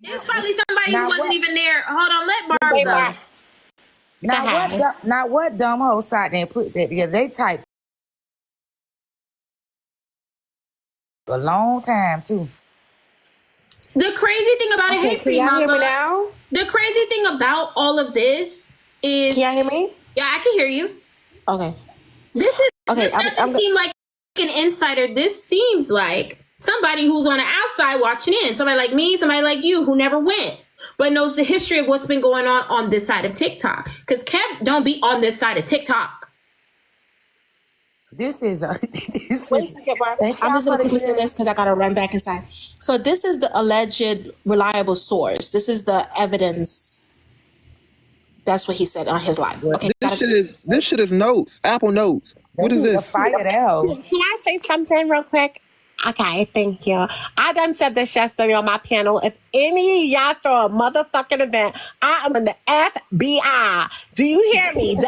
It's probably somebody who wasn't even there. Hold on, let Barb They go. were. Now what dumb hoe side there and put that together? They typed a long time too. The crazy thing about it, hey, Can y'all hear me now? the crazy thing about all of this is, Can y'all hear me? yeah, I can hear you. Okay. This doesn't seem like an insider. This seems like somebody who's on the outside watching in. Somebody like me, somebody like you who never went, but knows the history of what's been going on this side of TikTok. Because Kev don't be on this side of TikTok. This is Wait a second, Barb. I'm just going to quickly say this because I got to run back inside. So this is the alleged reliable source. This is the evidence. That's what he said on his live. Okay. This shit is notes. Apple Notes. What is this? Fire it out. Can I say something real quick? Okay, thank you. I done said this yesterday on my panel. If any of y'all throw a motherfucking event, I am in the FBI. Do you hear me? The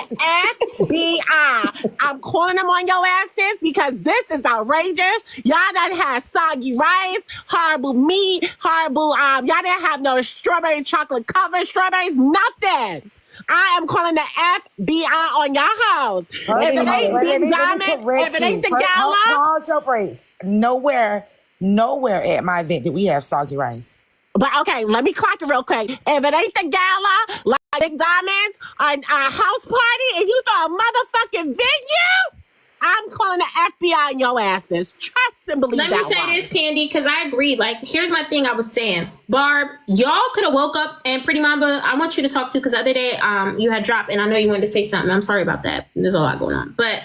FBI. I'm calling them on your asses because this is outrageous. Y'all done had soggy rice, horrible meat, horrible, y'all didn't have no strawberry chocolate covered strawberries, nothing. I am calling the FBI on your house. If it ain't Big Diamond, if it ain't the gala. Pause your praise. Nowhere at my event did we have soggy rice. But okay, let me clock it real quick. If it ain't the gala, like Big Diamonds, a house party, and you throw a motherfucking venue, I'm calling the FBI on your asses. Trust and believe that. Let me say this, Candy, because I agree. Like, here's my thing I was saying. Barb, y'all could have woke up, and Pretty Mamba, I want you to talk to, because the other day you had dropped, and I know you wanted to say something. I'm sorry about that. There's a lot going on. But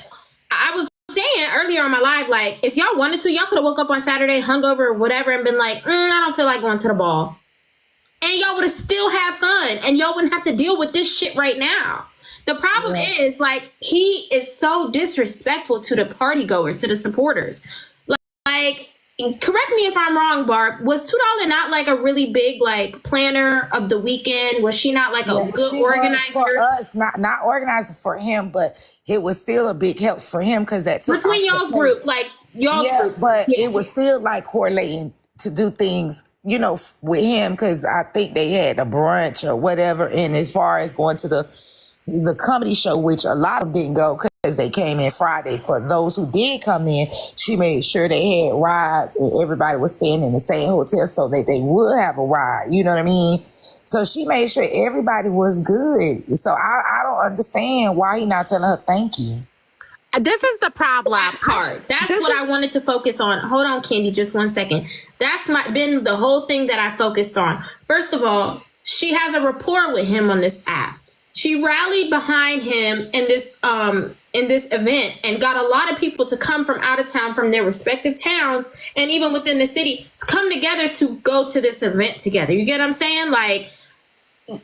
I was saying earlier on my live, like, if y'all wanted to, y'all could have woke up on Saturday, hungover or whatever, and been like, I don't feel like going to the ball. And y'all would have still had fun, and y'all wouldn't have to deal with this shit right now. The problem is, like, he is so disrespectful to the party goers, to the supporters. Like, correct me if I'm wrong, Barb. Was $2 not like a really big like planner of the weekend? Was she not like a good organizer? For us, not organizer for him, but it was still a big help for him because that took between y'all's group, like y'all's group. But it was still like correlating to do things, you know, with him because I think they had a brunch or whatever. And as far as going to the comedy show, which a lot of them didn't go because they came in Friday. For those who did come in, she made sure they had rides and everybody was staying in the same hotel so that they would have a ride. You know what I mean? So she made sure everybody was good. So I don't understand why he not telling her thank you. This is the problem. That part. That's what I wanted to focus on. Hold on, Candy, just 1 second. That's been the whole thing that I focused on. First of all, she has a rapport with him on this app. She rallied behind him in this event and got a lot of people to come from out of town, from their respective towns, and even within the city, to come together to go to this event together. You get what I'm saying? Like,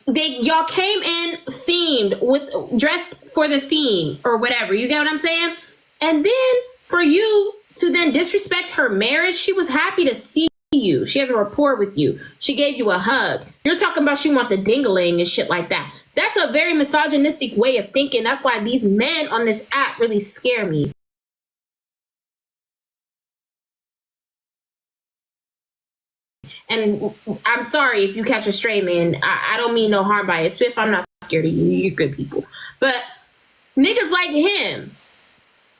y'all came in themed, dressed for the theme or whatever. You get what I'm saying? And then for you to then disrespect her marriage, she was happy to see you. She has a rapport with you. She gave you a hug. You're talking about she want the ding-a-ling and shit like that. That's a very misogynistic way of thinking. That's why these men on this app really scare me. And I'm sorry if you catch a stray man. I don't mean no harm by it. Spiff, I'm not scared of you. You're good people. But niggas like him,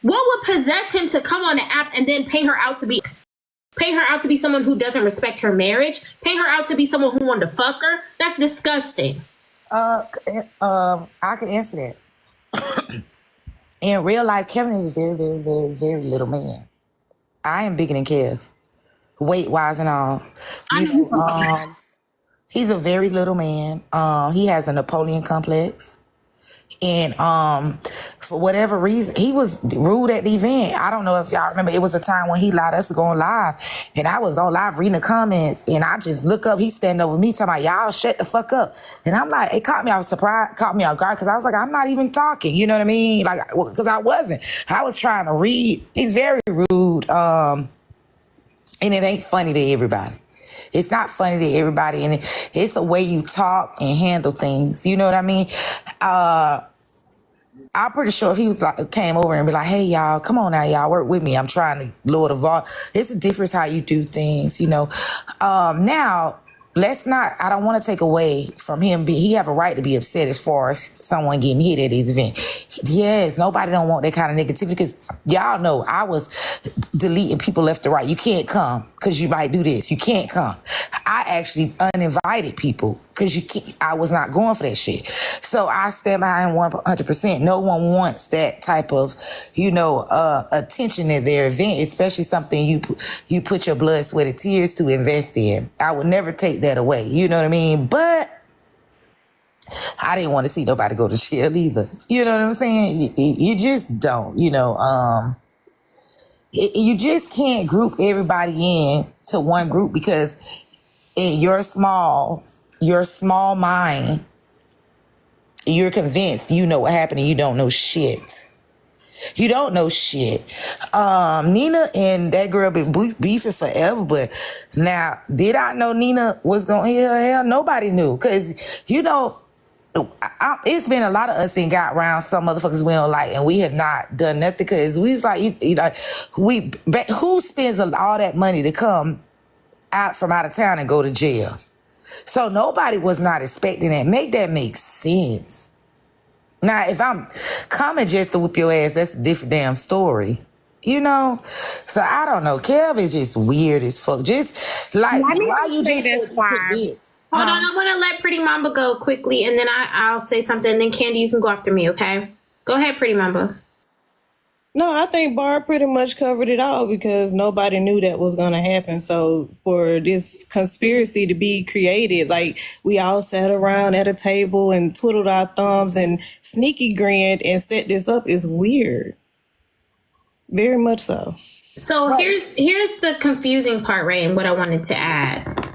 what would possess him to come on the app and then pay her out to be someone who doesn't respect her marriage? Pay her out to be someone who wanted to fuck her? That's disgusting. I can answer that. In real life, Kevin is a very, very, very, very little man. I am bigger than Kev, weight-wise and all. He's a very little man. He has a Napoleon complex. And for whatever reason, he was rude at the event. I don't know if y'all remember, it was a time when he allowed us to go on live. And I was on live reading the comments. And I just look up, he's standing over me talking about, y'all shut the fuck up. And I'm like, it caught me off guard. Because I was like, I'm not even talking. You know what I mean? Like, because I wasn't. I was trying to read. He's very rude. And it ain't funny to everybody. It's not funny to everybody. And it's a way you talk and handle things. You know what I mean? I'm pretty sure if he was like, came over and be like, hey, y'all, come on now, y'all, work with me. I'm trying to lower the volume. It's a difference how you do things, you know. Now, let's not, I don't want to take away from him. He have a right to be upset as far as someone getting hit at his event. Yes, nobody don't want that kind of negativity because y'all know I was deleting people left to right. You can't come because you might do this. You can't come. I actually uninvited people because I was not going for that shit. So I stand behind 100%. No one wants that type of, attention at their event, especially something you put your blood, sweat, and tears to invest in. I would never take that away. You know what I mean? But I didn't want to see nobody go to jail either. You know what I'm saying? You just don't, you just can't group everybody in to one group because in your small mind, you're convinced you know what happened and you don't know shit. You don't know shit. Nina and that girl been beefing forever, but now, did I know Nina was gonna hit her? Hell, nobody knew. Cause, it's been a lot of us that got around some motherfuckers we don't like, and we have not done nothing because we was like, who spends all that money to come out from out of town and go to jail? So nobody was not expecting that. Make that make sense. Now, if I'm coming just to whip your ass, that's a different damn story. So I don't know. Kev is just weird as fuck. Just like, why you just this far? Hold on, I want to let Pretty Mamba go quickly, and then I'll say something, and then Candy, you can go after me, okay? Go ahead, Pretty Mamba. No, I think Barb pretty much covered it all because nobody knew that was going to happen. So for this conspiracy to be created, like we all sat around at a table and twiddled our thumbs and sneaky grinned and set this up is weird. Very much so. So here's the confusing part, right, and what I wanted to add.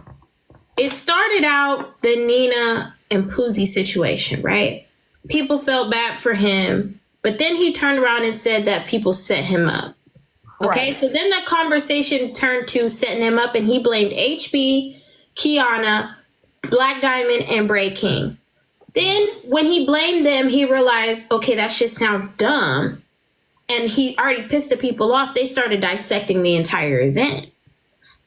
It started out the Nina and Poozie situation, right? People felt bad for him. But then he turned around and said that people set him up. Okay, so then the conversation turned to setting him up, and he blamed HB, Kiana, Black Diamond, and Bray King. Then when he blamed them, he realized, okay, that shit sounds dumb. And he already pissed the people off. They started dissecting the entire event.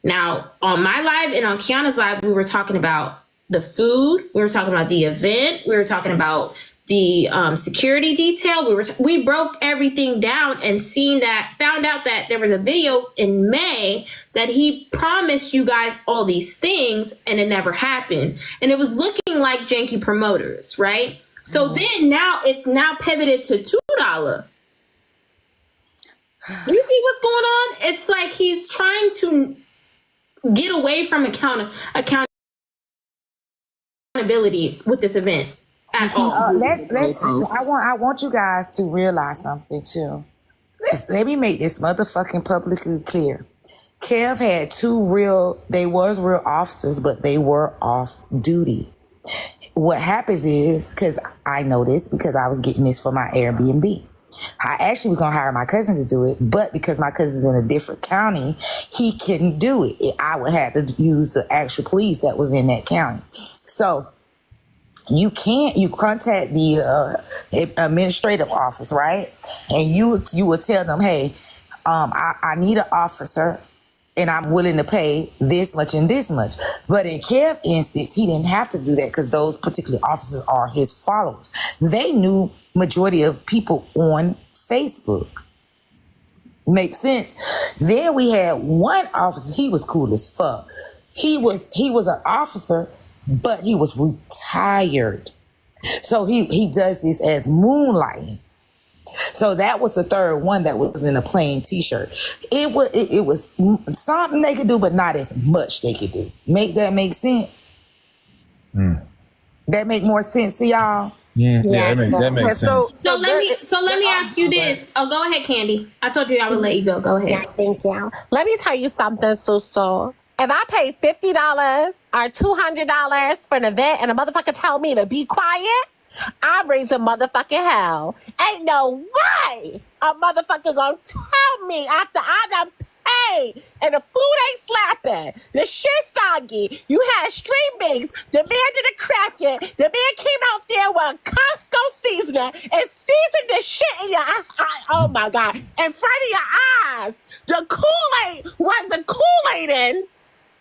Now, on my live and on Kiana's live, we were talking about the food. We were talking about the event. We were talking about the security detail. We broke everything down and found out that there was a video in May that he promised you guys all these things and it never happened. And it was looking like janky promoters, right? So then it's now pivoted to $2. You see what's going on? It's like he's trying to get away from accountability with this event. At all. I want you guys to realize something too. Let me make this motherfucking publicly clear. Kev had they was real officers, but they were off duty. What happens is, because I know this because I was getting this for my Airbnb. I actually was going to hire my cousin to do it, but because my cousin's in a different county, he couldn't do it. I would have to use the actual police that was in that county. So you contact the administrative office, right? And you would tell them, hey, I need an officer and I'm willing to pay this much and this much. But in Kev's instance, he didn't have to do that because those particular officers are his followers. They knew majority of people on Facebook. Makes sense. Then we had one officer, he was cool as fuck. He was an officer, but he was retired. So he does this as moonlighting. So that was the third one that was in a plain t-shirt. It was something they could do, but not as much they could do. Make sense? That make more sense to y'all? Yeah, that makes sense. So let me ask you this. Oh, go ahead, Candy. I told you I would let you go. Go ahead. Yeah, thank you. Let me tell you something, Suso. If I pay $50 or $200 for an event and a motherfucker tell me to be quiet, I'm raising motherfucking hell. Ain't no way a motherfucker gonna tell me after I done paid and the food ain't slapping, the shit soggy, you had string beans, the man did a crack it, the man came out there with a Costco seasoner and seasoned the shit in your eye. Oh my God, in front of your eyes. The Kool-Aid wasn't Kool-Aid in.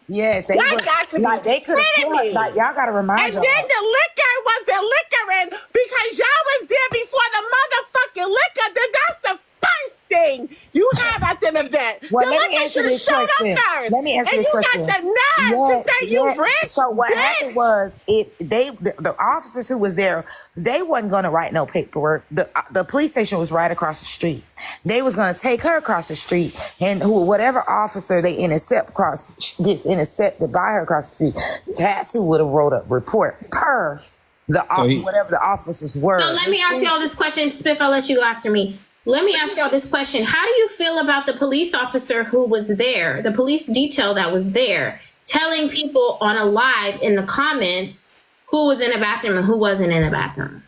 Yes, they Y'all was, got to be like they could kidding me. have like y'all gotta remind And y'all. then the liquor wasn't liquoring because y'all was there before the motherfucking liquor. Then that's the first thing you have at an event. Well, the let me liquor answer should have this showed question. up first. Let me answer and this question. you got the nerve to say you rich. So what bitch. happened was, if the officers who was there, they wasn't gonna write no paperwork. The police station was right across the street. They was gonna take her across the street, and whatever officer they gets intercepted by her across the street, that's who would have wrote a report per whatever the officers were. So let me ask y'all this question. Spiff, I'll let you go after me. Let me ask y'all this question. How do you feel about the police officer who was there, the police detail that was there, telling people on a live in the comments who was in a bathroom and who wasn't in a bathroom?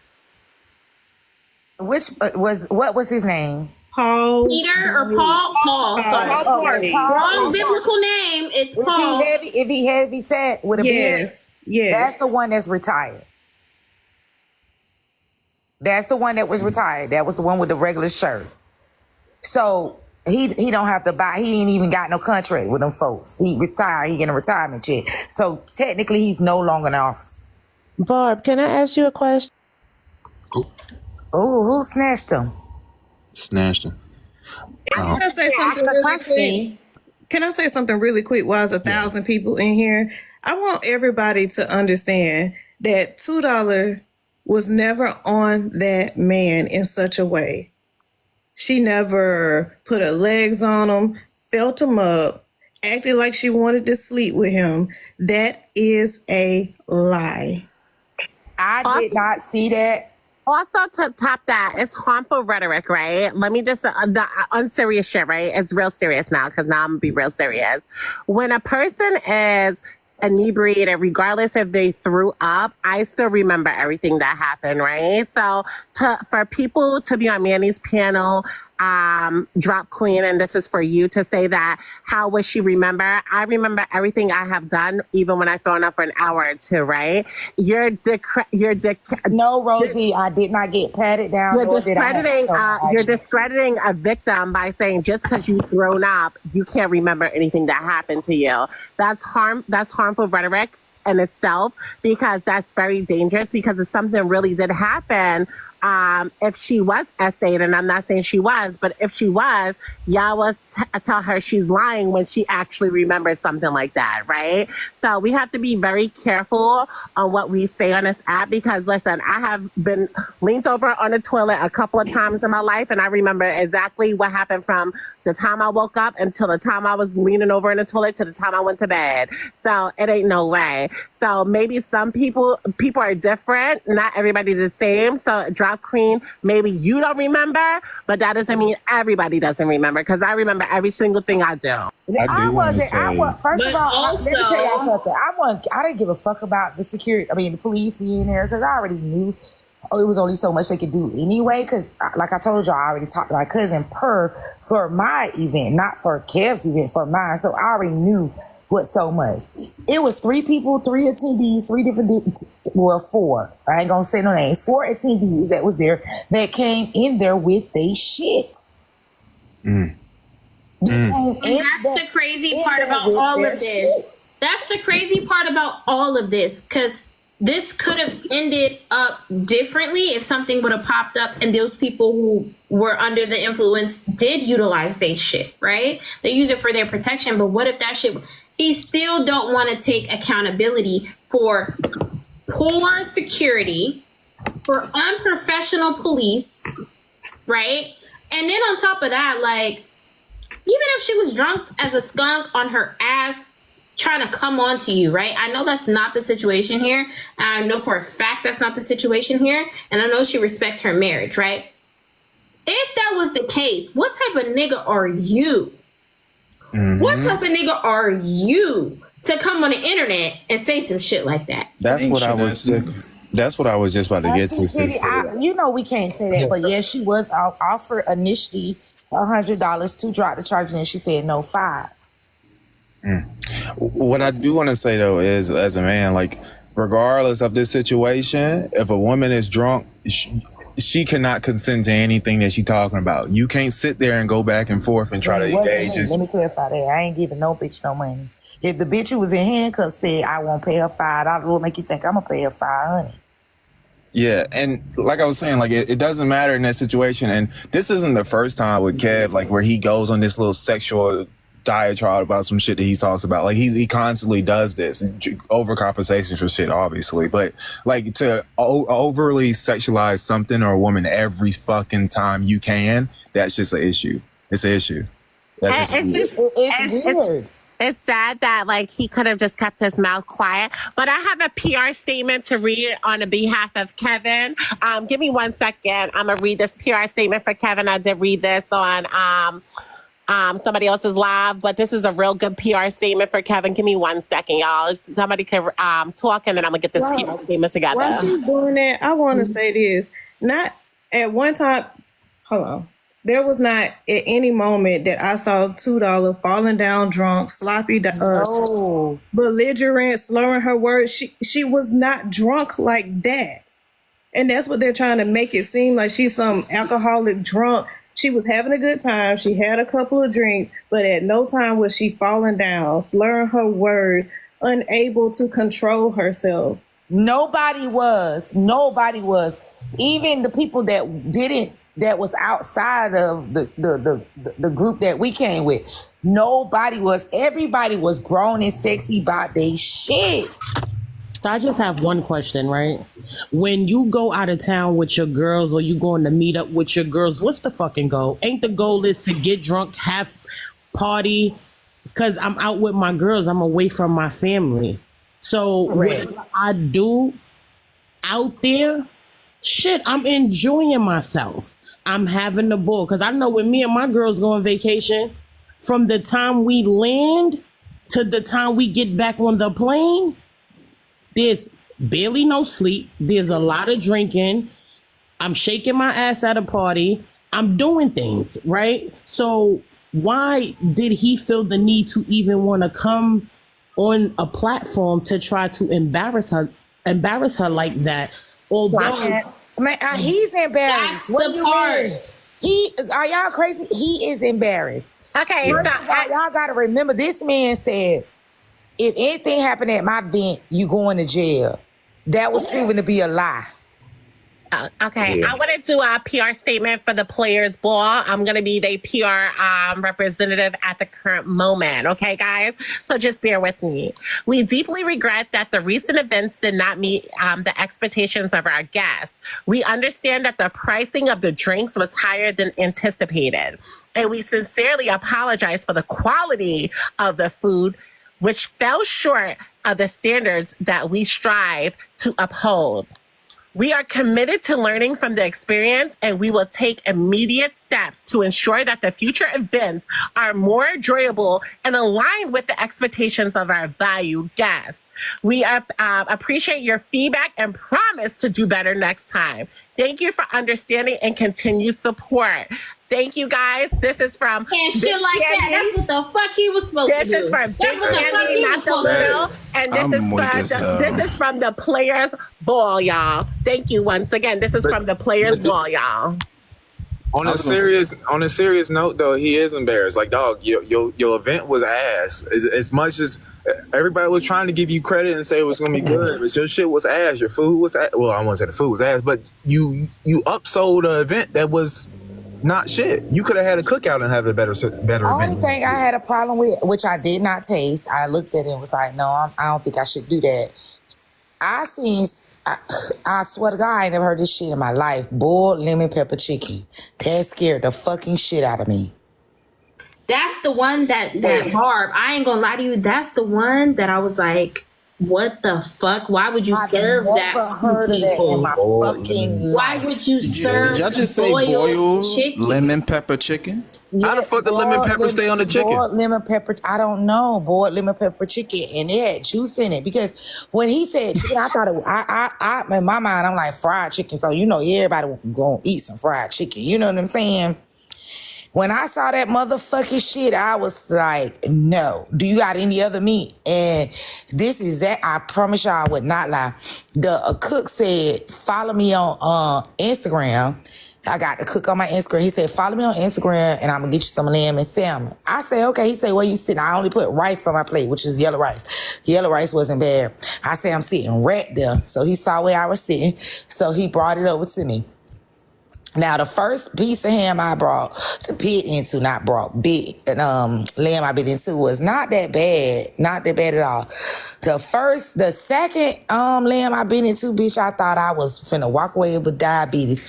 What was his name? Paul. Peter or Paul? Paul. Sorry. Okay, Paul. Wrong biblical name. It's Paul. If he heavy set with a beard, Yes. that's the one that's retired. That's the one that was retired. That was the one with the regular shirt. So he don't have to buy. He ain't even got no contract with them folks. He retired. He getting a retirement check. So technically, he's no longer in office. Barb, can I ask you a question? Oh, who snatched him? Snatched him. Can I say something really quick? Can I say something really quick? While there's 1,000 people in here, I want everybody to understand that $2 was never on that man in such a way. She never put her legs on him, felt him up, acted like she wanted to sleep with him. That is a lie. I did not see that. Also, to top that, it's harmful rhetoric, right? Let me just, the unserious shit, right? It's real serious now, because now I'm going to be real serious. When a person is inebriated, regardless if they threw up, I still remember everything that happened, right? So for people to be on Manny's panel, Drop Queen, and this is for you to say that, how would she remember? I remember everything I have done, even when I've thrown up for an hour or two, right? No, Rosie, I did not get patted down. You're discrediting a victim by saying just because you've thrown up, you can't remember anything that happened to you. That's harmful rhetoric in itself, because that's very dangerous, because if something really did happen, if she was essayed, and I'm not saying she was, but if she was, y'all will tell her she's lying when she actually remembered something like that, right? So we have to be very careful on what we say on this app, because listen, I have been leaned over on the toilet a couple of times in my life, and I remember exactly what happened from the time I woke up until the time I was leaning over in the toilet to the time I went to bed. So it ain't no way. So maybe some people are different. Not everybody's the same. So Drop Queen, maybe you don't remember, but that doesn't mean everybody doesn't remember, because I remember every single thing I do. First of all, But let me tell y'all also- something. I didn't give a fuck about the security. I mean, the police being there, because I already knew it was only so much they could do anyway. Because, like I told y'all, I already talked to my cousin for my event, not for Kev's event, for mine. So I already knew what so much. It was 3 people, 3 attendees, 4. I ain't gonna say no name. 4 attendees that was there that came in there with they shit. That's the crazy part about all of this. That's the crazy part about all of this, because this could have ended up differently if something would have popped up and those people who were under the influence did utilize their shit, right? They use it for their protection, but what if that shit... He still don't want to take accountability for poor security, for unprofessional police, right? And then on top of that, like, even if she was drunk as a skunk on her ass trying to come on to you, right? I know that's not the situation here. I know for a fact that's not the situation here. And I know she respects her marriage, right? If that was the case, what type of nigga are you? What type of nigga are you to come on the internet and say some shit like that? That's what I was just about to get to. You know we can't say that, but yeah, she was offered initially $100 to drop the charge, and then she said no, 5. What I do want to say though is, as a man, like, regardless of this situation, if a woman is drunk, she cannot consent to anything that she's talking about. You can't sit there and go back and forth and try to engage. Let me clarify that. I ain't giving no bitch no money. If the bitch who was in handcuffs said, I won't pay her $5, what make you think I'm gonna pay her $500? Yeah, and like I was saying, like it doesn't matter in that situation. And this isn't the first time with Kev, like where he goes on this little sexual diatribe about some shit that he talks about. Like he constantly does this, overcompensation for shit, obviously. But like to overly sexualize something or a woman every fucking time you can, that's just an issue. It's an issue. That's just weird. It's weird. It's sad that like he could have just kept his mouth quiet. But I have a PR statement to read on the behalf of Kevin. Give me 1 second. I'm gonna read this PR statement for Kevin. I did read this on somebody else's live, but this is a real good PR statement for Kevin. Give me 1 second, y'all. Somebody can talk, and then I'm gonna get this PR statement together. While she's doing that, I want to say this. Not at one time. Hold on. There was not at any moment that I saw $2 falling down drunk, sloppy, belligerent, slurring her words. She was not drunk like that. And that's what they're trying to make it seem like she's some alcoholic drunk. She was having a good time. She had a couple of drinks, but at no time was she falling down, slurring her words, unable to control herself. Nobody was. Even the people that was outside of the group that we came with. Nobody was. Everybody was grown and sexy about their shit. I just have one question, right? When you go out of town with your girls or you going to meet up with your girls, what's the fucking goal? Ain't the goal is to get drunk, have party? Because I'm out with my girls. I'm away from my family. So whatever I do out there, shit, I'm enjoying myself. I'm having the ball. Because I know when me and my girls go on vacation, from the time we land to the time we get back on the plane, there's barely no sleep. There's a lot of drinking. I'm shaking my ass at a party. I'm doing things, right? So why did he feel the need to even want to come on a platform to try to embarrass her like that? Although, man, he's embarrassed. That's What the do you part. mean? Are y'all crazy? He is embarrassed. Okay, First so of all, y'all got to remember, this man said, if anything happened at my vent, you going to jail. That was proven to be a lie. okay, I want to do a PR statement for the Players Ball. I'm going to be the PR representative at the current moment. Okay, guys? So just bear with me. We deeply regret that the recent events did not meet the expectations of our guests. We understand that the pricing of the drinks was higher than anticipated. And we sincerely apologize for the quality of the food, which fell short of the standards that we strive to uphold. We are committed to learning from the experience, and we will take immediate steps to ensure that the future events are more enjoyable and aligned with the expectations of our valued guests. We appreciate your feedback and promise to do better next time. Thank you for understanding and continued support. Thank you, guys. This is from And shit like that. That's what the fuck he was supposed to do. This is from Big Candy, not the Little. And this is from the Players Ball, y'all. Thank you once again. This is from the Players Ball, y'all. On a serious note, though, he is embarrassed. Like, dog, your event was ass. As much as everybody was trying to give you credit and say it was gonna be good, but your shit was ass. Your food was ass. Well, I won't say the food was ass, but you upsold an event that was not shit. You could have had a cookout and have a better event. Only thing I had a problem with, which I did not taste, I looked at it and was like, no, I don't think I should do that. I swear to God, I ain't never heard this shit in my life. Boiled lemon pepper chicken. That scared the fucking shit out of me. That's the one that Barb, I ain't gonna lie to you, that's the one that I was like, what the fuck? Why would you serve that heard to of that in people? my fucking Why life. would you serve Did y'all just say boiled chicken? lemon pepper chicken? How the fuck the lemon pepper stay on the chicken? Boiled lemon pepper, I don't know. Boiled lemon pepper chicken, and it had juice in it. Because when he said chicken, I thought it. I in my mind, I'm like fried chicken. So you know, everybody gonna eat some fried chicken. You know what I'm saying? When I saw that motherfucking shit, I was like, no. Do you got any other meat? And this is that. I promise y'all I would not lie. The cook said, follow me on Instagram. I got to cook on my Instagram. He said, follow me on Instagram and I'm gonna get you some lamb and salmon. I said, okay. He said, where you sitting? I only put rice on my plate, which is yellow rice. Yellow rice wasn't bad. I said, I'm sitting right there. So he saw where I was sitting. So he brought it over to me. Now, the first piece of ham I bit lamb I bit into was not that bad. Not that bad at all. The second lamb I bit into, bitch, I thought I was finna walk away with diabetes.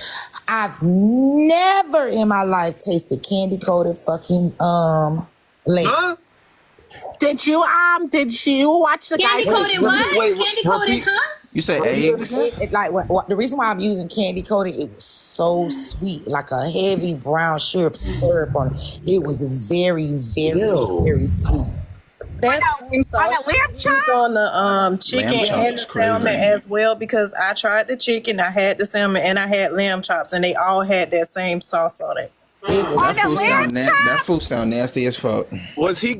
I've never in my life tasted candy-coated fucking lamb. Huh? Did you watch the guy? Candy coated what? Wait, Candy coated, repeat. huh? You said eggs? Like what the reason why I'm using candy coated, it was so sweet, like a heavy brown syrup on it. It was very, very, very sweet. That's same sauce used on the chicken Lamb chops and the is crazy. salmon as well, because I tried the chicken, I had the salmon, and I had lamb chops, and they all had that same sauce on it. That food sound nasty as fuck. Was he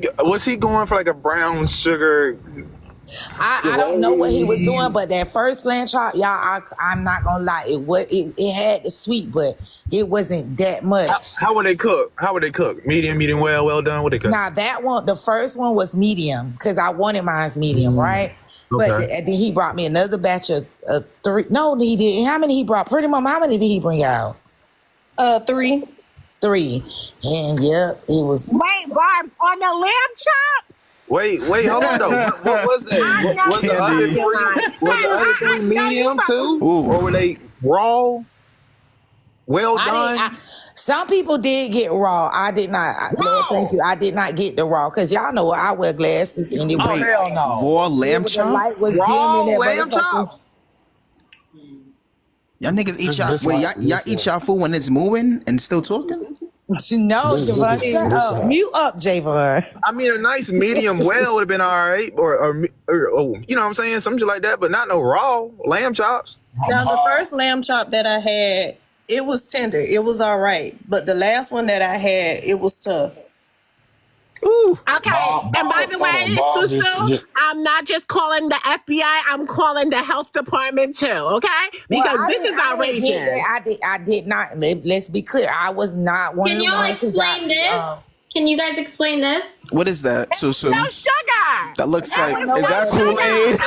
going for like a brown sugar? I don't know what he was doing, but that first lamb chop, y'all, I'm not gonna lie, it had the sweet, but it wasn't that much. How would they cook? Medium well done. What they cook? Now that one, the first one was medium because I wanted mine's medium, right? But Okay. then he brought me another batch of 3. No, he didn't. How many he brought? Pretty much, how many did he bring out? 3. 3. And yep, it was. Wait, Barb, on the lamb chop? Wait, hold on though. What was that? Was the other 3 medium too? Ooh. Or were they raw? Well done? Some people did get raw. I did not. Lord, thank you. I did not get the raw because y'all know I wear glasses and it Oh, was. hell no. Raw lamb The chop? light was Raw dim in that lamb motherfucker. chop? Y'all niggas eat y'all eat y'all food when it's moving and still talking? No, Javon, shut up. Mute up, Javon. I mean, a nice medium well would have been all right. Or you know what I'm saying? Something like that, but not no raw lamb chops. Now, the first lamb chop that I had, it was tender. It was all right. But the last one that I had, it was tough. Ooh. Okay, and by the way, Susu, I'm not just calling the FBI, I'm calling the health department too, okay? Because Well, this is outrageous. I did not. Let's be clear. I was not one Can of the y'all ones who got, explain this? Can you guys explain this? What is that, Susu? No sugar. That looks like, no is that sugar. Kool-Aid?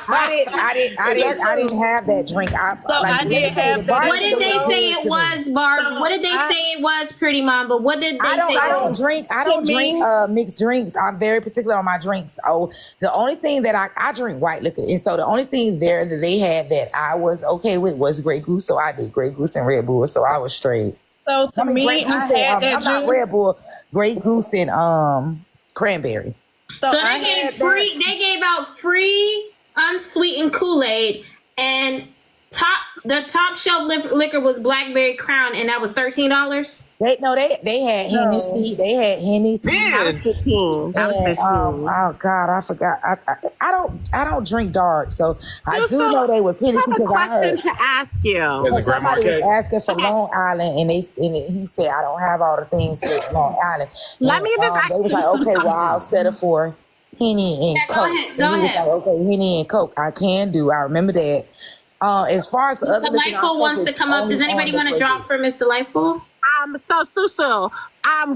I didn't have that drink. I did have that. What did they say it was, Barb? What did they say it was, Pretty Mom? But what did they say? I don't drink mixed drinks. I'm very particular on my drinks. Oh, the only thing that I drink white liquor, and so the only thing there that they had that I was okay with was Grey Goose. So I did Grey Goose and Red Bull. So I was straight. So to me, Grey Goose I had that I'm not juice. Red Bull, Grey Goose and cranberry. So So I they had gave free. They gave out free unsweetened Kool-Aid, and the top shelf liquor was Blackberry Crown, and that was $13. They had Hennessy. They had Hennessy. Man. 15. That was And, 15. oh God, I forgot. I don't drink dark, so I do know they was Hennessy I have a because I question heard to ask you. There's a grandma somebody was cake. asking for Long Island, and he said I don't have all the things for Long Island. Let And, me just ask they was you like, okay, well something. I'll settle for Henny and Yeah, go Coke. ahead, And go he was ahead. like, okay, Henny and Coke, I can do. I remember that. As far as the other, Delightful wants to come up. Does anybody want to drop for Miss Delightful? So Susu,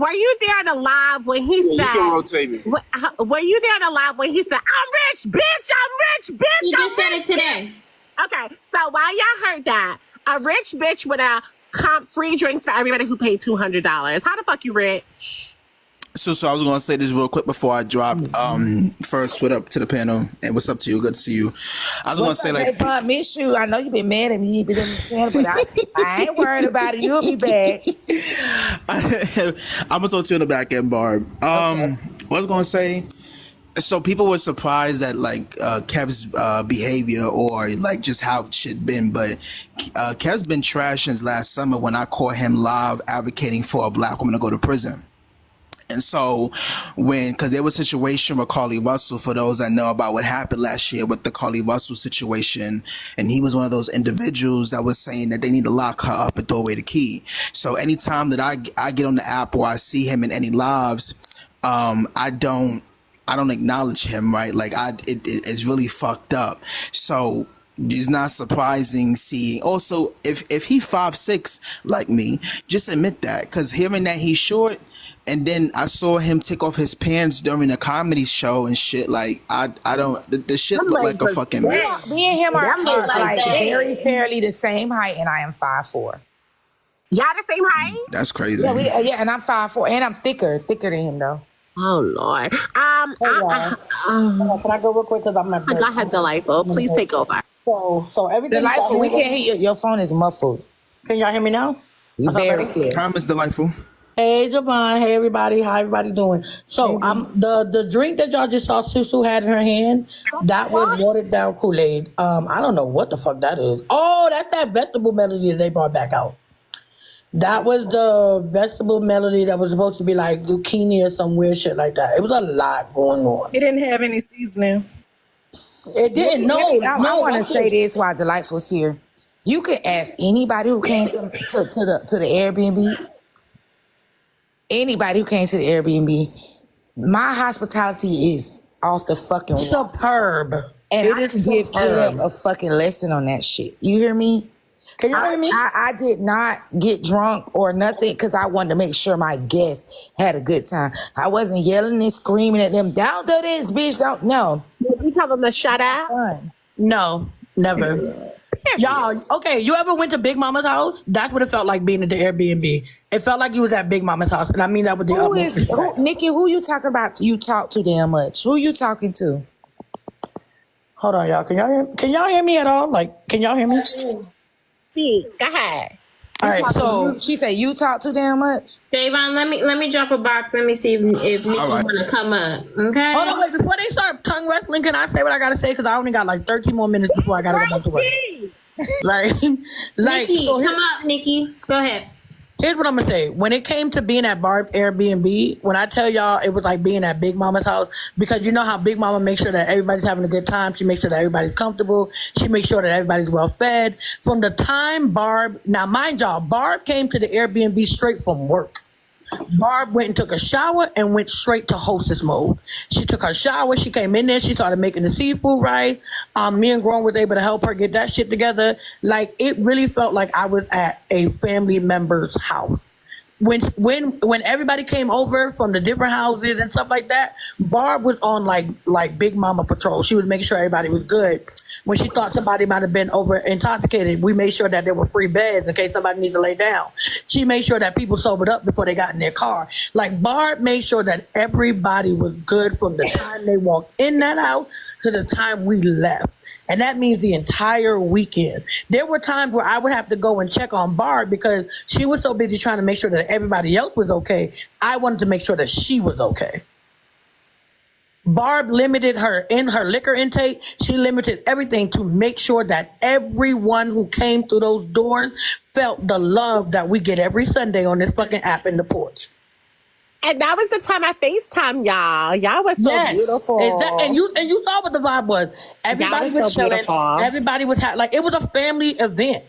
were you there on the live when he You said? can rotate me. Were you there on the live when he said, "I'm rich, bitch, I'm rich, bitch"? He I'm just said rich, it today. Okay, so while y'all heard that, a rich bitch with a comp free drinks for everybody who paid $200. How the fuck you rich? So I was gonna say this real quick before I drop. First, what up to the panel and what's up to you? Good to see you. I was gonna say like, I miss you. I know you've been mad at me. You've been in the channel, but I ain't worried about it. You'll be back. I'm gonna talk to you in the back end, Barb. What I was gonna say. So people were surprised at like Kev's behavior or like just how shit been, but Kev's been trash since last summer when I caught him live advocating for a black woman to go to prison. And so because there was a situation with Carly Russell, for those that know about what happened last year with the Carly Russell situation, and he was one of those individuals that was saying that they need to lock her up and throw away the key. So anytime that I get on the app or I see him in any lives, I don't acknowledge him, right? Like it's really fucked up. So it's not surprising seeing. Also, if he 5'6" like me, just admit that. Because hearing that he's short, and then I saw him take off his pants during a comedy show and shit. Like I don't. The shit looked like a fucking mess. Me and him are That like that. very fairly the same height, and I am 5'4". Y'all the same height? That's crazy. Yeah, and I'm 5'4", and I'm thicker than him though. Oh Lord. Can I go real quick because I'm at Go ahead, Delightful. Please take over. So everything. Delightful. We can't hear you. Your phone is muffled. Can y'all hear me now? Very clear. Time is delightful. Hey Javon, hey everybody, how everybody doing? So the drink that y'all just saw Susu had in her hand, that was watered down Kool-Aid. I don't know what the fuck that is. Oh, that's that vegetable melody that they brought back out. That was the vegetable melody that was supposed to be like zucchini or some weird shit like that. It was a lot going on. It didn't have any seasoning. It didn't. I want to say this while Delightful was here. You could ask anybody who came to the Airbnb. Anybody who came to the Airbnb, my hospitality is off the fucking wall. Superb. And It I is can give superb. Caleb a fucking lesson on that shit. You hear me? Can you hear me? I did not get drunk or nothing because I wanted to make sure my guests had a good time. I wasn't yelling and screaming at them, don't do this, bitch, don't. No. You tell them to shut up? Fun. No, never. Y'all, okay, you ever went to Big Mama's house? That's what it felt like being at the Airbnb. It felt like you was at Big Mama's house. And I mean that with the utmost respect. Nikki, who you talking about? You talk too damn much. Who you talking to? Hold on, y'all. Can y'all hear me at all? Like, can y'all hear me? Speak. Go ahead. All right, so She said you talk too damn much. Javon, let me drop a box. Let me see if Nikki right. want to come up. Okay. hold on, wait. Before they start tongue wrestling, can I say what I gotta say? Because I only got like 13 more minutes before I gotta go back to work. Like, Nikki, so come up, Nikki. Go ahead. here's what I'm gonna say. When it came to being at Barb Airbnb, when I tell y'all it was like being at Big Mama's house, because you know how Big Mama makes sure that everybody's having a good time. She makes sure that everybody's comfortable. She makes sure that everybody's well fed. From the time Barb, now mind y'all, Barb came to the Airbnb straight from work. Barb went and took a shower and went straight to hostess mode. She took her shower. She came in there. She started making the seafood right. Me and Grown was able to help her get that shit together. Like, it really felt like I was at a family member's house. When everybody came over from the different houses and stuff like that, Barb was on like Big Mama patrol. She was making sure everybody was good. When she thought somebody might have been over intoxicated, we made sure that there were free beds in case somebody needed to lay down. She made sure that people sobered up before they got in their car. Like, Barb made sure that everybody was good from the time they walked in that house to the time we left. And that means the entire weekend. There were times where I would have to go and check on Barb because she was so busy trying to make sure that everybody else was okay. I wanted to make sure that she was okay. Barb limited her liquor intake. She limited everything to make sure that everyone who came through those doors felt the love that we get every Sunday on this fucking app in the porch. And that was the time I FaceTime y'all. Y'all was so beautiful. And you saw what the vibe was. Everybody Y'all was was so chilling. beautiful. Everybody was like, it was a family event.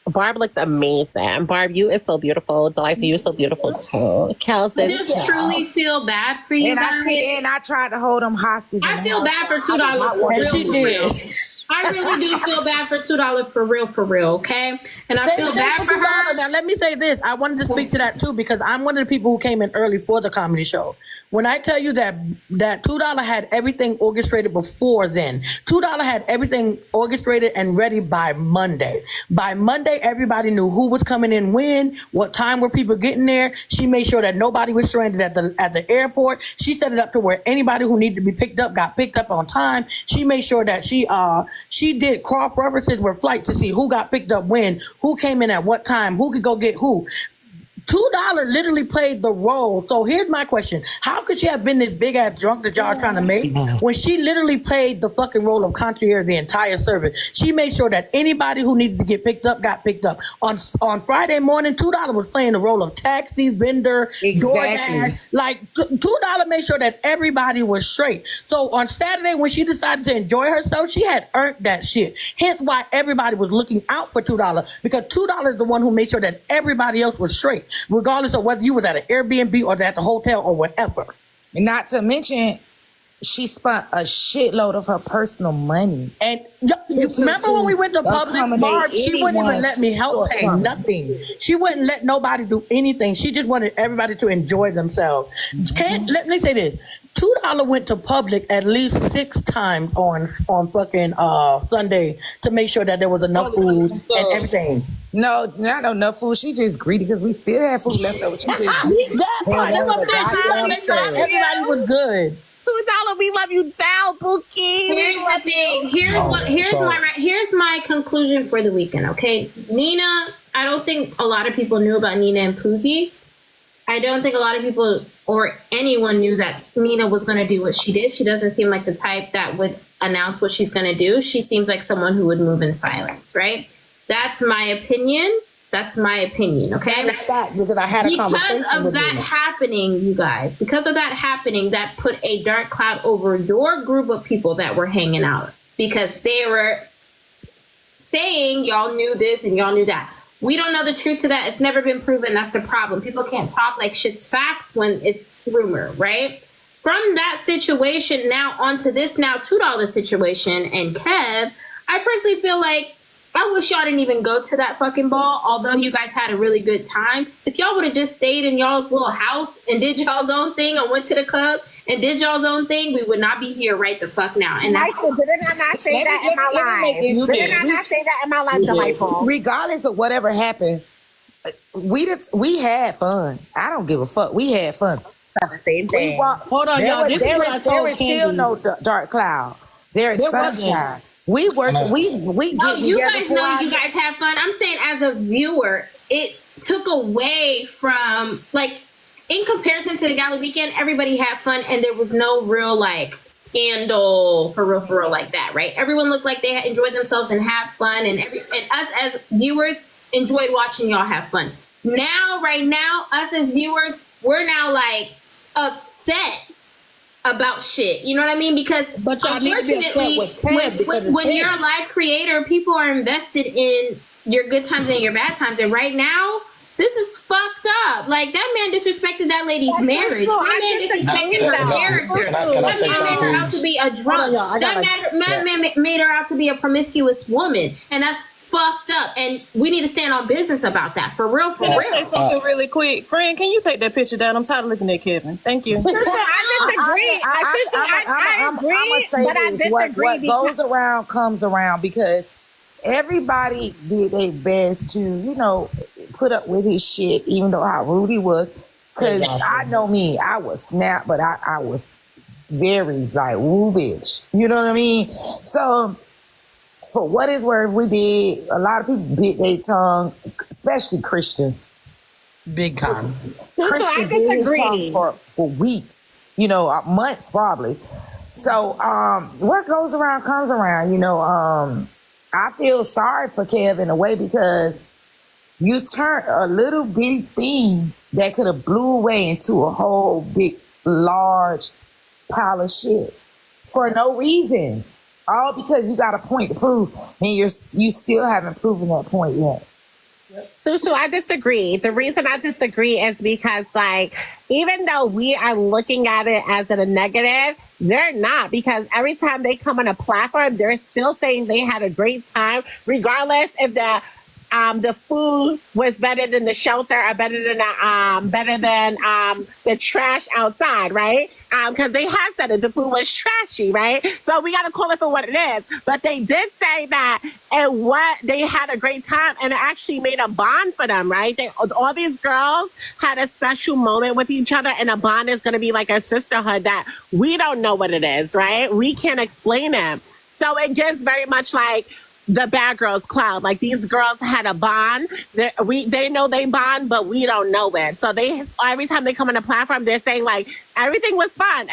Barb looked amazing. Barb, you is so beautiful. Delightful, you is so beautiful too. Kelsey. I just truly feel bad for you And guys. I tried to hold them hostage. I feel bad for $2 for And real. she For real. did. I really do feel bad for $2 for real, okay? And I feel bad for her. Now, let me say this. I wanted to speak to that too because I'm one of the people who came in early for the comedy show. When I tell you that $2 had everything orchestrated before then, $2 had everything orchestrated and ready by Monday. By Monday, everybody knew who was coming in when, what time were people getting there. She made sure that nobody was stranded at the airport. She set it up to where anybody who needed to be picked up got picked up on time. She made sure that she did cross references with flights to see who got picked up when, who came in at what time, who could go get who. $2 literally played the role. So here's my question. How could she have been this big ass drunk that y'all are trying to make when she literally played the fucking role of concierge the entire service? She made sure that anybody who needed to get picked up got picked up. On Friday morning, $2 was playing the role of taxi, vendor, Exactly. DoorDash. Like, $2 made sure that everybody was straight. So on Saturday, when she decided to enjoy herself, she had earned that shit. Hence why everybody was looking out for $2 because $2 is the one who made sure that everybody else was straight, regardless of whether you was at an Airbnb or at the hotel or whatever. Not to mention, she spent a shitload of her personal money. And you remember when we went to public, accommodate Barb, she wouldn't even anyone let me help or pay something. nothing. She wouldn't let nobody do anything. She just wanted everybody to enjoy themselves. Let me say this. $2 went to public at least 6 times on fucking Sunday to make sure that there was enough food and everything. No, not enough food. She just greedy because we still had food left over. She just That part, that's what I'm saying. She wanted to make sure everybody was good. $2, we love you down, Pookie. Here's the thing. Here's my conclusion for the weekend. Okay, Nina. I don't think a lot of people knew about Nina and Poozy. I don't think a lot of people or anyone knew that Nina was going to do what she did. She doesn't seem like the type that would announce what she's going to do. She seems like someone who would move in silence, right? That's my opinion. Okay. Because I had a conversation Because of with that Nina. happening, you guys, that put a dark cloud over your group of people that were hanging out because they were saying y'all knew this and y'all knew that. We don't know the truth to that. It's never been proven. That's the problem. People can't talk like shit's facts when it's rumor, right? From that situation now onto this now $2 situation and Kev, I personally feel like I wish y'all didn't even go to that fucking ball, although you guys had a really good time. If y'all would have just stayed in y'all's little house and did y'all's own thing and went to the club and did y'all's own thing, we would not be here right the fuck now. And that's Michael, didn't I not say that in my life? Didn't I not say that in my life, Delightful? regardless of whatever happened, we had fun. I don't give a fuck. We had fun. The same thing. Hold on, y'all. This is what I There told is still Candy. no dark cloud. There is There wasn't. sunshine. We work. We Oh, get you together guys for know our- you guys have fun. I'm saying as a viewer, it took away from, like, in comparison to the gala weekend, everybody had fun and there was no real, like, scandal for real like that, right? Everyone looked like they had enjoyed themselves and had fun, and us as viewers enjoyed watching y'all have fun. Now, right now, us as viewers, we're now, like, upset about shit. You know what I mean? Because But y'all need to be upset unfortunately, with Ted because it's when you're a Ted. live creator, people are invested in your good times and your bad times. And right now, this is fucked up. Like, that man disrespected that lady's marriage. true. That man disrespected her character. Can I That say man made her something, out to please? be a Hold on, drunk. y'all. I gotta- That man made her out to be a promiscuous woman. And that's fucked up. And we need to stand on business about that. For real, for Can I real. say something really quick? Friend, can you take that picture down? I'm tired of looking at Kevin. Thank you. I disagree. I agree, say but I this. What disagree because goes around comes around because everybody did their best to, put up with his shit, even though how rude he was. Because I know me, I was snap, but I was very like, woo, bitch. You know what I mean? So, for what it's worth, we did. A lot of people bit their tongue, especially Christian. Big time. Christian I did his disagree. tongue for weeks, months probably. So what goes around comes around. I feel sorry for Kev in a way because you turned a little bitty thing that could have blew away into a whole big, large pile of shit for no reason. All because you got a point to prove, and you still haven't proven that point yet. Susu, I disagree. The reason I disagree is because, like, even though we are looking at it as a negative, they're not, because every time they come on a platform, they're still saying they had a great time, regardless if the food was better than the shelter or better than the trash outside, right? Because they have said that the food was trashy, right? So we got to call it for what it is. But they did say that they had a great time, and it actually made a bond for them, right? All these girls had a special moment with each other, and a bond is going to be like a sisterhood that we don't know what it is, right? We can't explain it. So it gives very much like the Bad Girls Cloud. Like, these girls had a bond. They know they bond, but we don't know it. So every time they come on the platform, they're saying like, everything was fun,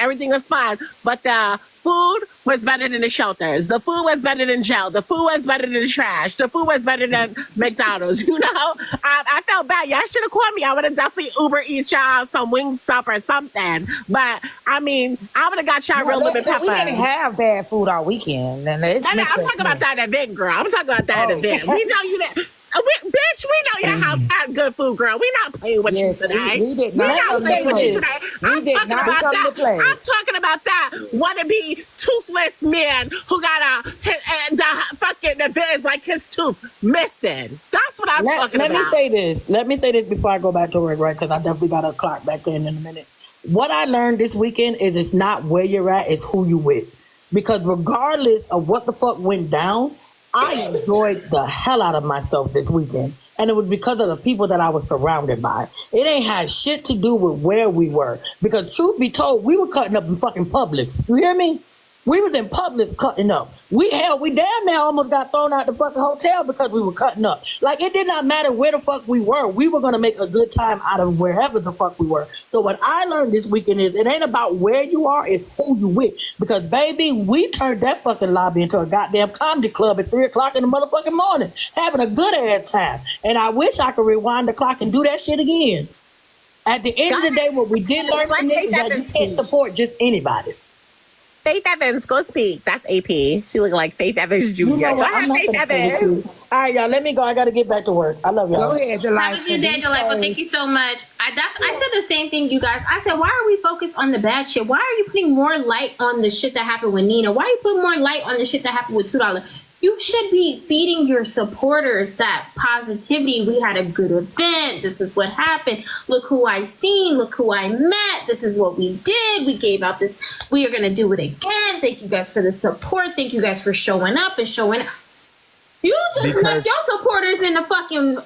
but the food was better than the shelters. The food was better than jail. The food was better than the trash. The food was better than McDonald's. I felt bad. Y'all should have called me. I would have definitely Uber eat y'all some Wingstop or something. But I mean, I would have got y'all real lemon pepper. We didn't have bad food all weekend. And I'm talking about that event, girl. I'm talking about that event. We know you that. Bitch, we know your house has good food, girl. We not playing with Yes, you today. we did We not not come to playing with you play. today. We did talking not about come that. to play. I'm talking about that wannabe toothless man who got the viz like his tooth missing. That's what I'm talking Let about. me say this. Let me say this before I go back to work, right? Because I definitely got a clock back in a minute. What I learned this weekend is it's not where you're at, it's who you with. Because regardless of what the fuck went down, I enjoyed the hell out of myself this weekend. And it was because of the people that I was surrounded by. It ain't had shit to do with where we were. Because truth be told, we were cutting up in fucking Publix. You hear me? We was in Publix cutting up. We damn near almost got thrown out the fucking hotel because we were cutting up. Like, it did not matter where the fuck we were. We were going to make a good time out of wherever the fuck we were. So what I learned this weekend is it ain't about where you are, it's who you with. Because, baby, we turned that fucking lobby into a goddamn comedy club at 3 o'clock in the motherfucking morning, having a good ass time. And I wish I could rewind the clock and do that shit again. At the end of the day, what we did learn from this is that you can't support just anybody. Faith Evans, go speak. That's AP. She look like Faith Evans Jr. You know what? I'm not Faith gonna say Evans. it to you. All right, y'all. Let me go. I got to get back to work. I love y'all. Go ahead, Delightful. Have a good day, Delightful. Thank you so much. I said the same thing, you guys. I said, why are we focused on the bad shit? Why are you putting more light on the shit that happened with Nina? Why are you putting more light on the shit that happened with $2? You should be feeding your supporters that positivity. We had a good event. This is what happened. Look who I seen. Look who I met. This is what we did. We gave out this. We are going to do it again. Thank you guys for the support. Thank you guys for showing up and showing up. You just left your supporters in the fucking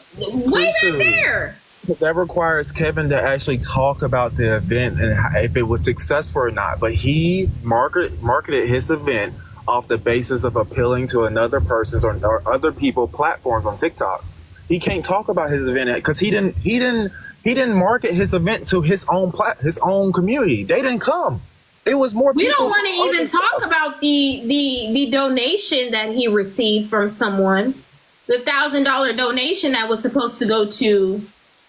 way back there. That requires Kevin to actually talk about the event and if it was successful or not. But he marketed his event off the basis of appealing to another person's or other people platforms on TikTok. He can't talk about his event because he didn't market his event to his own community. They didn't come. It was more. We people don't want to even talk about the donation that he received from someone, the $1,000 donation that was supposed to go to.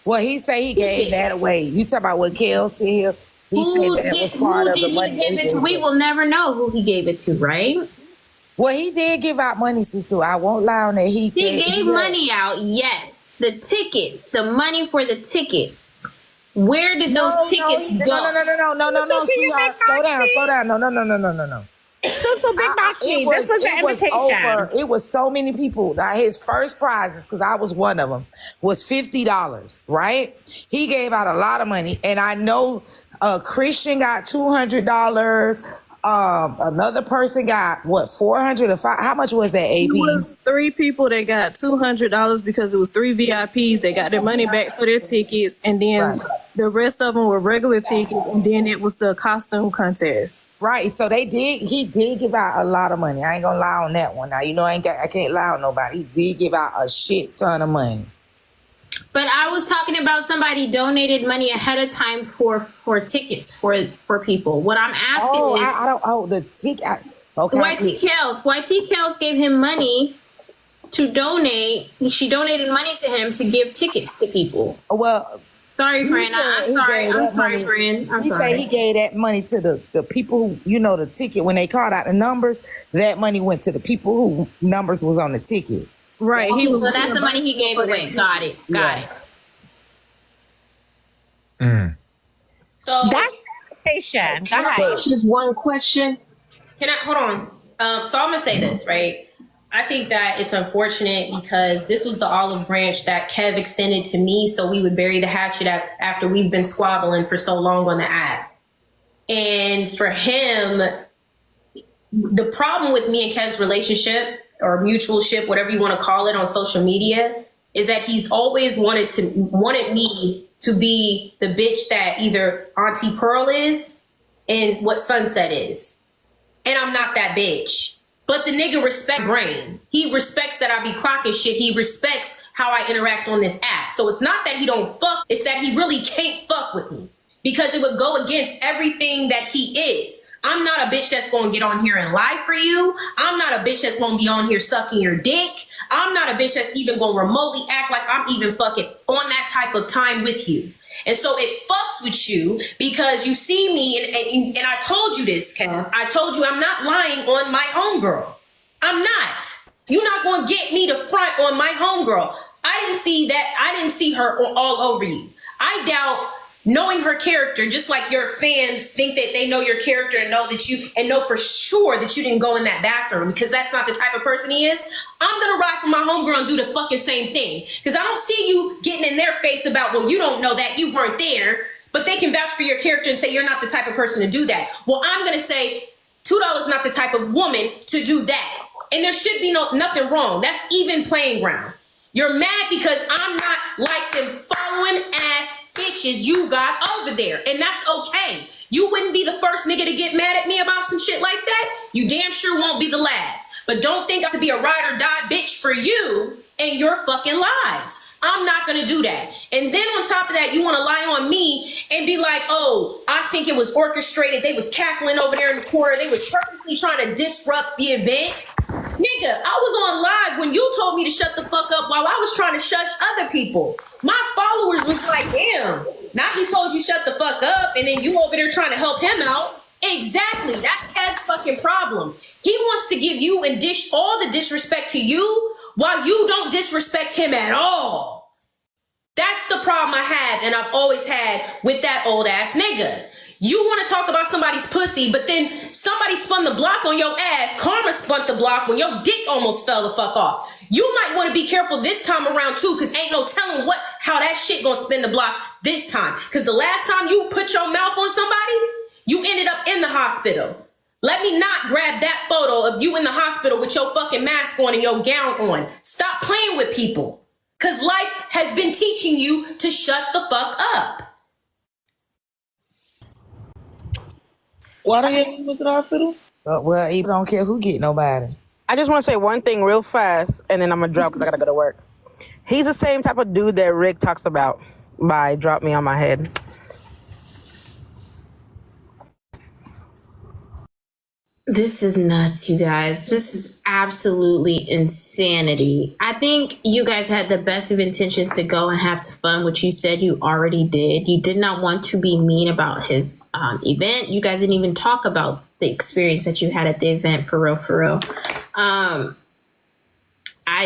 Well, he said he gave that away. You talk about what Kel said here. He said that was part of the money. We will never know who he gave it to, right? Well, he did give out money, Susu. I won't lie on that. He gave money out, yes. The tickets, the money for the tickets. Where did those tickets go? No. See, slow down. No. It was so many people. Now, his first prizes, because I was one of them, was $50, right? He gave out a lot of money. And I know Christian got $200. Another person got what, $400 or $500? How much was that, AP? It was 3 people that got $200 because it was 3 VIPs. They got their money back for their tickets, and then the rest of them were regular tickets, and then it was the costume contest. Right. So he did give out a lot of money. I ain't gonna lie on that one. Now you know I can't lie on nobody. He did give out a shit ton of money. But I was talking about somebody donated money ahead of time for tickets for people. What I'm asking the ticket. Okay. YT Kells gave him money to donate. She donated money to him to give tickets to people. Well, sorry, Fran. I'm sorry, Fran. I'm sorry. Said he gave that money to the people who, the ticket, when they called out the numbers, that money went to the people who numbers was on the ticket. Right. So that's the money he gave away. Got it. So that's patient. Just one question. Can I hold on? So I'm gonna say this, right? I think that it's unfortunate because this was the olive branch that Kev extended to me, so we would bury the hatchet after we've been squabbling for so long on the app. And for him, the problem with me and Kev's relationship, or mutual ship, whatever you want to call it, on social media, is that he's always wanted me to be the bitch that either Auntie Pearl is and what Sunset is. And I'm not that bitch. But the nigga respect brain. He respects that I be clocking shit. He respects how I interact on this app. So it's not that he don't fuck, it's that he really can't fuck with me. Because it would go against everything that he is. I'm not a bitch that's going to get on here and lie for you. I'm not a bitch that's going to be on here sucking your dick. I'm not a bitch that's even going to remotely act like I'm even fucking on that type of time with you. And so it fucks with you because you see me, and I told you this, Kev. I told you I'm not lying on my homegirl. I'm not. You're not going to get me to front on my homegirl. I didn't see that. I didn't see her all over you. I doubt, knowing her character, just like your fans think that they know your character and know for sure that you didn't go in that bathroom, because that's not the type of person he is. I'm gonna ride for my homegirl and do the fucking same thing, because I don't see you getting in their face about, well, you don't know that, you weren't there, but they can vouch for your character and say you're not the type of person to do that. Well, I'm gonna say $2 is not the type of woman to do that, and there should be nothing wrong. That's even playing ground. You're mad because I'm not like them following ass bitches you got over there. And that's okay. You wouldn't be the first nigga to get mad at me about some shit like that. You damn sure won't be the last. But don't think to be a ride or die bitch for you and your fucking lies. I'm not gonna do that. And then on top of that, you wanna lie on me and be like, oh, I think it was orchestrated. They was cackling over there in the corner. They was purposely trying to disrupt the event. Nigga, I was on live when you told me to shut the fuck up while I was trying to shush other people. My followers was like, damn, now he told you shut the fuck up, and then you over there trying to help him out. Exactly, that's Ted's fucking problem. He wants to give you and dish all the disrespect to you while you don't disrespect him at all. That's the problem I have, and I've always had with that old ass nigga. You want to talk about somebody's pussy, but then somebody spun the block on your ass. Karma spun the block when your dick almost fell the fuck off. You might want to be careful this time around too, because ain't no telling how that shit gonna spin the block this time. Because the last time you put your mouth on somebody, you ended up in the hospital. Let me not grab that photo of you in the hospital with your fucking mask on and your gown on. Stop playing with people, because life has been teaching you to shut the fuck up. Why the hell you went to the hospital? Well, he don't care who get nobody. I just want to say one thing real fast, and then I'm gonna drop because I gotta go to work. He's the same type of dude that Rick talks about by "Drop Me on My Head." This is nuts, you guys. This is absolutely insanity. I think you guys had the best of intentions to go and have fun, which you said you already did. You did not want to be mean about his event. You guys didn't even talk about the experience that you had at the event, for real, for real. I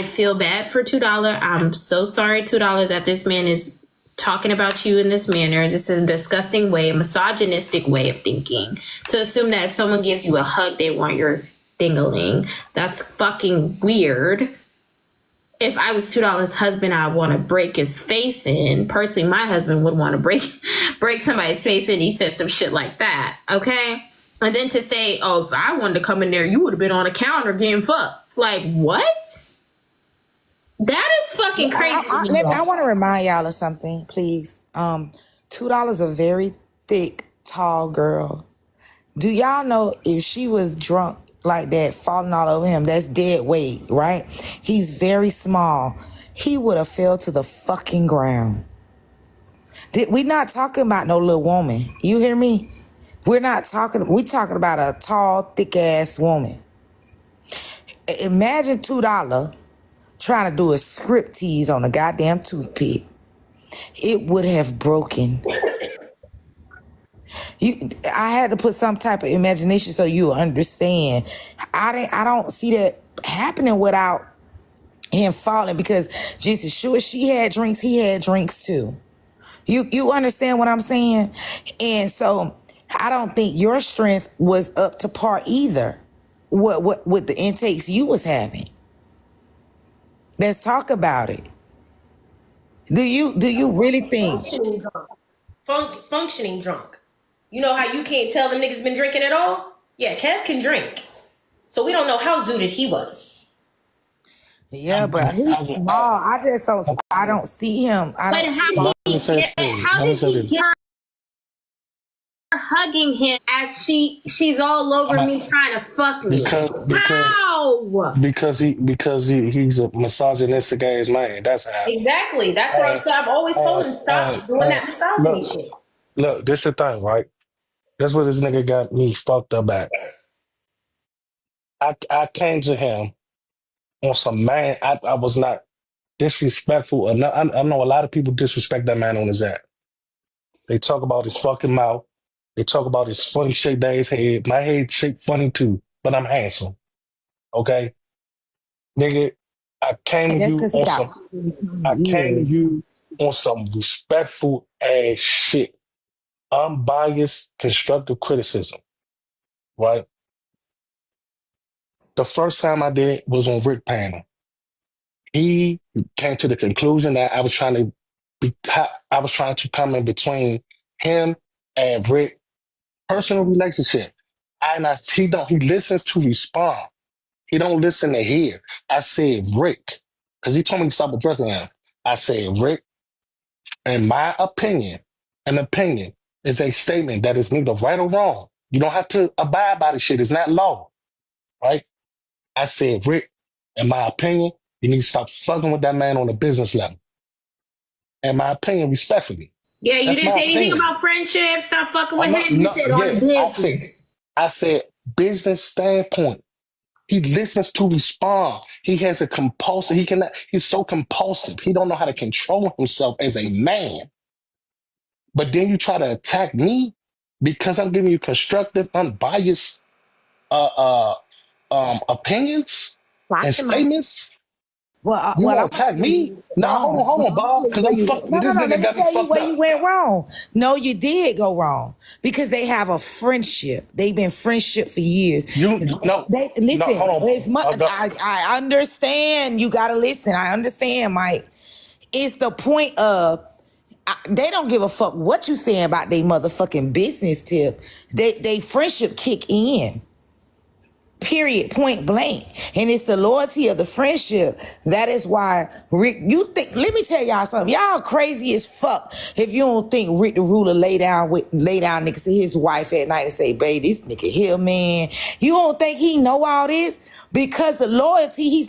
feel bad for $2. I'm so sorry, $2, that this man is talking about you in this manner. This is a disgusting way, a misogynistic way of thinking. To assume that if someone gives you a hug, they want your dingling. That's fucking weird. If I was $2's husband, I'd want to break his face in. Personally, my husband would want to break somebody's face in. He said some shit like that, okay? And then to say, oh, if I wanted to come in there, you would have been on a counter getting fucked. Like, what? That is fucking crazy. I want to remind y'all of something, please. $2 a very thick, tall girl. Do y'all know if she was drunk like that, falling all over him, that's dead weight, right? He's very small. He would have fell to the fucking ground. We're not talking about no little woman. You hear me? We're talking about a tall, thick ass woman. Imagine $2 trying to do a striptease on a goddamn toothpick. It would have broken. I had to put some type of imagination so you understand. I don't see that happening without him falling, because just as sure as she had drinks, he had drinks too. You understand what I'm saying? And so I don't think your strength was up to par either. What with the intakes you was having. Let's talk about it. Do you really think Functioning drunk? You know how you can't tell them niggas been drinking at all? Yeah, Kev can drink. So we don't know how zooted he was. Yeah, but he's small. I don't see him. How did he get her hugging him as she's all over me trying to fuck me? How? Because he's a misogynistic ass man. That's how. Exactly. That's what I'm saying. I've always told him stop doing that misogyny shit. Look, this the thing, right? That's what this nigga got me fucked up at. I came to him on some man. I was not disrespectful enough. I know a lot of people disrespect that man on his app. They talk about his fucking mouth. They talk about his funny shaped ass head. My head shaped funny too, but I'm handsome. Okay? Nigga, I came And to that's you because he on got some. I came to years. you on some respectful ass shit, unbiased, constructive criticism. Right. The first time I did it was on Rick panel. He came to the conclusion that I was trying to come in between him and Rick personal relationship. He listens to respond. He don't listen to hear. I said Rick, because he told me to stop addressing him. I said Rick, in my opinion, an opinion is a statement that is neither right or wrong. You don't have to abide by the shit. It's not law, right? I said Rick, in my opinion, you need to stop fucking with that man on a business level. In my opinion, respectfully. Yeah, you That's didn't my say anything opinion. about friendship. Stop fucking with I'm him. You said on business. I said business standpoint. He listens to respond. He has a compulsive. He's so compulsive. He don't know how to control himself as a man. But then you try to attack me because I'm giving you constructive, unbiased opinions and statements. Well, You I'm want to gonna attack tell me? you No, wrong. hold on, Bob. Because I'm fucked. No. This nigga Let me got me tell you fucked where you up. went wrong. No, you did go wrong because they have a friendship. They've been friendship for years. They listen. hold on. It's I understand. You gotta listen. I understand, Mike. It's the point of they don't give a fuck what you saying about their motherfucking business tip. They friendship kick in. Period, point blank. And it's the loyalty of the friendship. That is why Rick, let me tell y'all something. Y'all crazy as fuck if you don't think Rick the Ruler lay down niggas to his wife at night and say, babe, this nigga here, man. You don't think he know all this? Because the loyalty, he's